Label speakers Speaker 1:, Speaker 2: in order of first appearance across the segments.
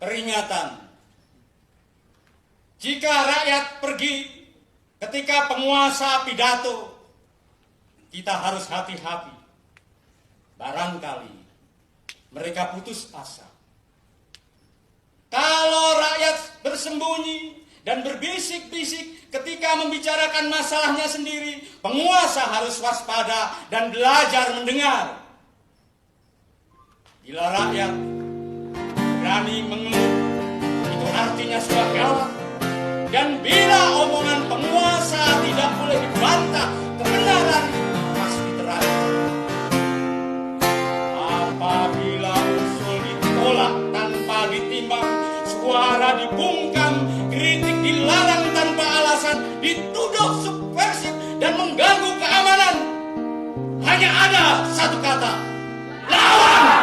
Speaker 1: peringatan. Jika rakyat pergi ketika penguasa pidato, kita harus hati-hati. Barangkali mereka putus asa. Kalau rakyat bersembunyi dan berbisik-bisik ketika membicarakan masalahnya sendiri, penguasa harus waspada dan belajar mendengar. Bila rakyat berani mengeluh, itu artinya sudah gawat. Dan bila omongan penguasa tidak boleh dibantah, kebenaran pasti terang. Apabila usul ditolak tanpa ditimbang, suara dibungkam, kritik dilarang tanpa alasan, dituduh subversif dan mengganggu keamanan, hanya ada satu kata: lawan!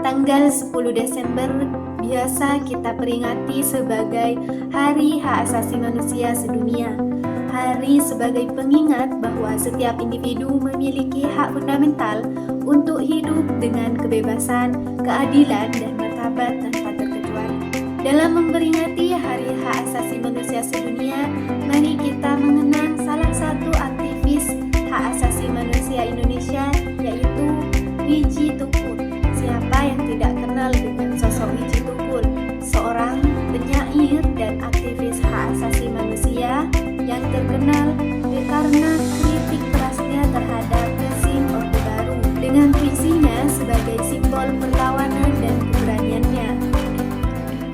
Speaker 2: Tanggal 10 Desember biasa kita peringati sebagai Hari Hak Asasi Manusia Sedunia. Hari sebagai pengingat bahwa setiap individu memiliki hak fundamental untuk hidup dengan kebebasan, keadilan, dan martabat tanpa terkecuali. Dalam memperingati Hari Hak Asasi Manusia Sedunia, mari kita mengenang salah satu aktivis hak asasi manusia Indonesia, yaitu Wiji Tukul. Siapa yang tidak kenal dengan sosok Wiji Tukul, seorang penyair dan aktivis hak asasi manusia yang terkenal karena kritik kerasnya terhadap rezim Orde Baru dengan puisinya sebagai simbol perlawanan dan keberaniannya.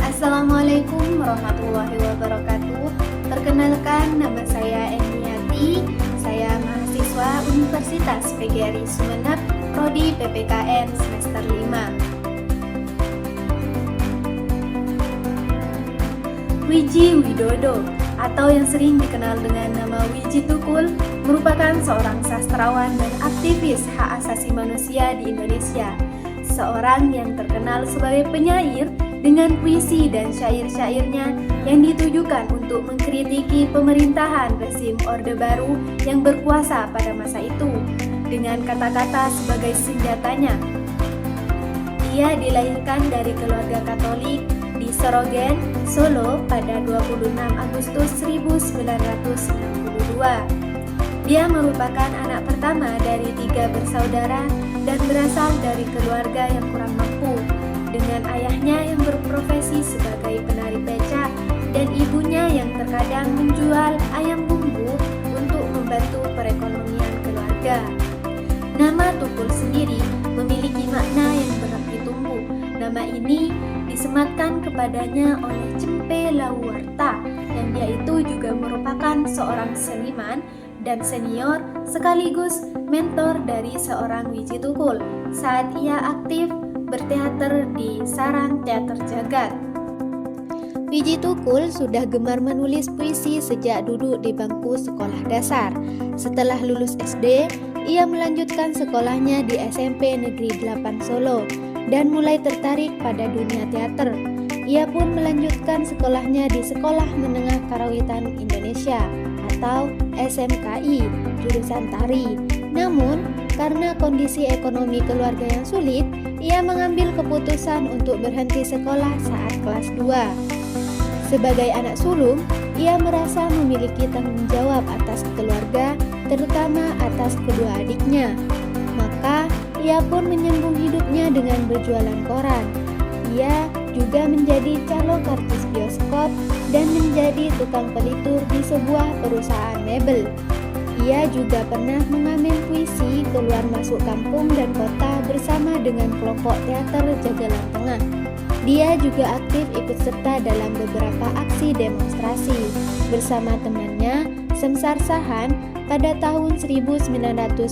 Speaker 2: Assalamualaikum warahmatullahi wabarakatuh. Perkenalkan, nama saya Eniati. Saya mahasiswa Universitas PGRI Sumeneb, Prodi PPKN semester 5. Wiji Widodo atau yang sering dikenal dengan nama Wiji Tukul merupakan seorang sastrawan dan aktivis hak asasi manusia di Indonesia. Seorang yang terkenal sebagai penyair dengan puisi dan syair-syairnya yang ditujukan untuk mengkritiki pemerintahan rezim Orde Baru yang berkuasa pada masa itu dengan kata-kata sebagai senjatanya. Ia dilahirkan dari keluarga Katolik di Sorogen, Solo pada 26 Agustus 1962. Dia merupakan anak pertama dari 3 bersaudara dan berasal dari keluarga yang kurang mampu, dengan ayahnya yang berprofesi sebagai penari becak dan ibunya yang terkadang menjual ayam bumbu untuk membantu perekonomian keluarga. Nama Tukul sendiri memiliki makna yang berarti tumbuh. Nama ini disematkan kepadanya oleh Cempe Lauwarta, yang dia itu juga merupakan seorang seniman dan senior sekaligus mentor dari seorang Wiji Tukul saat ia aktif berteater di Sarang Teater Jagat. Wiji Tukul sudah gemar menulis puisi sejak duduk di bangku sekolah dasar. Setelah lulus SD, ia melanjutkan sekolahnya di SMP Negeri 8 Solo dan mulai tertarik pada dunia teater. Ia pun melanjutkan sekolahnya di Sekolah Menengah Karawitan Indonesia atau SMKI, jurusan tari. Namun, karena kondisi ekonomi keluarga yang sulit, ia mengambil keputusan untuk berhenti sekolah saat kelas 2. Sebagai anak sulung, ia merasa memiliki tanggung jawab atas keluarga, terutama atas kedua adiknya. Maka, ia pun menyambung hidupnya dengan berjualan koran. Ia juga menjadi calo kartis bioskop dan menjadi tukang pelitur di sebuah perusahaan mebel. Ia juga pernah mengamen puisi keluar masuk kampung dan kota bersama dengan kelompok teater Jagalan Tengah. Dia juga aktif ikut serta dalam beberapa aksi demonstrasi bersama temannya Semsar Sahan. Pada tahun 1993,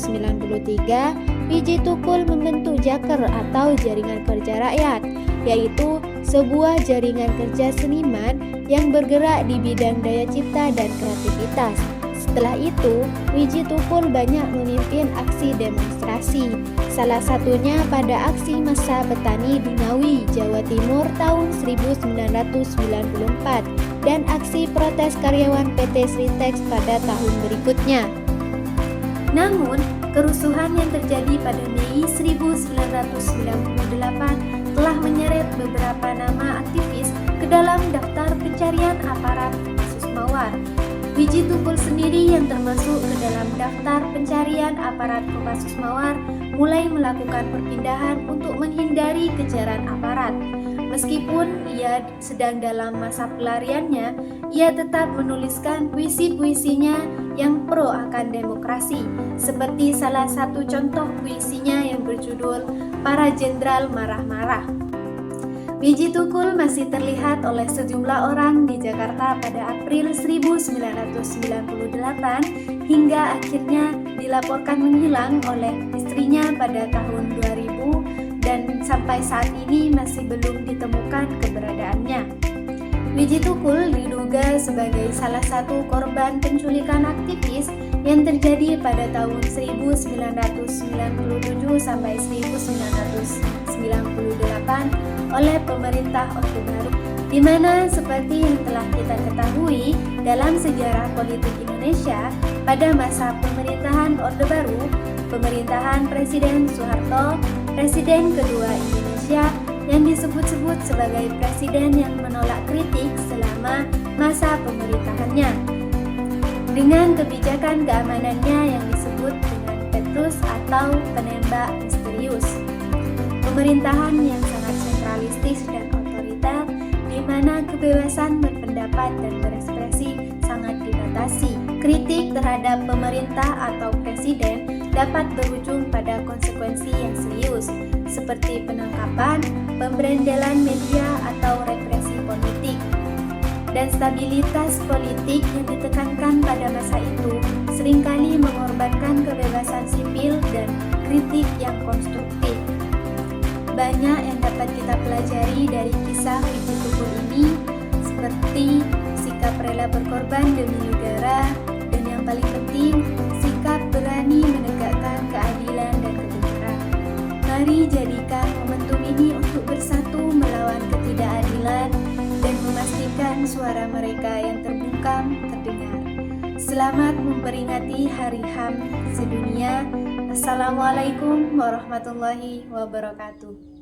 Speaker 2: Wiji Tukul membentuk Jaker atau Jaringan Kerja Rakyat, yaitu sebuah jaringan kerja seniman yang bergerak di bidang daya cipta dan kreativitas. Setelah itu, Wiji Tukul banyak memimpin aksi demonstrasi, salah satunya pada aksi massa petani di Ngawi, Jawa Timur tahun 1994 dan aksi protes karyawan PT Sritex pada tahun berikutnya. Namun, kerusuhan yang terjadi pada Mei 1998 telah menyeret beberapa nama aktivis ke dalam daftar pencarian aparat Kopassus Mawar. Wiji Tukul sendiri yang termasuk ke dalam daftar pencarian aparat Kopassus Mawar mulai melakukan perpindahan untuk menghindari kejaran aparat. Meskipun ia sedang dalam masa pelariannya, ia tetap menuliskan puisi-puisinya yang pro akan demokrasi, seperti salah satu contoh puisinya yang berjudul Para Jenderal Marah-Marah. Wiji Tukul masih terlihat oleh sejumlah orang di Jakarta pada April 1998 hingga akhirnya dilaporkan menghilang oleh istrinya pada tahun 2000 dan sampai saat ini masih belum ditemukan keberadaannya. Wiji Tukul diduga sebagai salah satu korban penculikan aktivis yang terjadi pada tahun 1997 sampai 1998 oleh pemerintah Orde Baru, di mana seperti yang telah kita ketahui dalam sejarah politik Indonesia pada masa pemerintahan Orde Baru, pemerintahan Presiden Soeharto, Presiden kedua Indonesia yang disebut-sebut sebagai presiden yang menolak kritik selama masa pemerintahannya. Dengan kebijakan keamanannya yang disebut dengan Petrus atau penembak misterius. Pemerintahan yang sangat sentralistis dan otoriter, di mana kebebasan berpendapat dan berekspresi sangat dibatasi. Kritik terhadap pemerintah atau presiden dapat berujung pada konsekuensi yang serius, seperti penangkapan, pemberendelan media, atau represi politik. Dan stabilitas politik yang ditekankan pada masa itu seringkali mengorbankan kebebasan sipil dan kritik yang konstruktif. Banyak yang dapat kita pelajari dari kisah Wiji Tukul ini, seperti sikap rela berkorban demi negara, dan yang paling penting, sikap berani menegakkan keadilan dan kebenaran. Mari jadikan momentum ini untuk bersatu melawan ketidakadilan dan memastikan suara mereka yang terbungkam terdengar. Selamat memperingati Hari HAM sedunia. Assalamualaikum warahmatullahi wabarakatuh.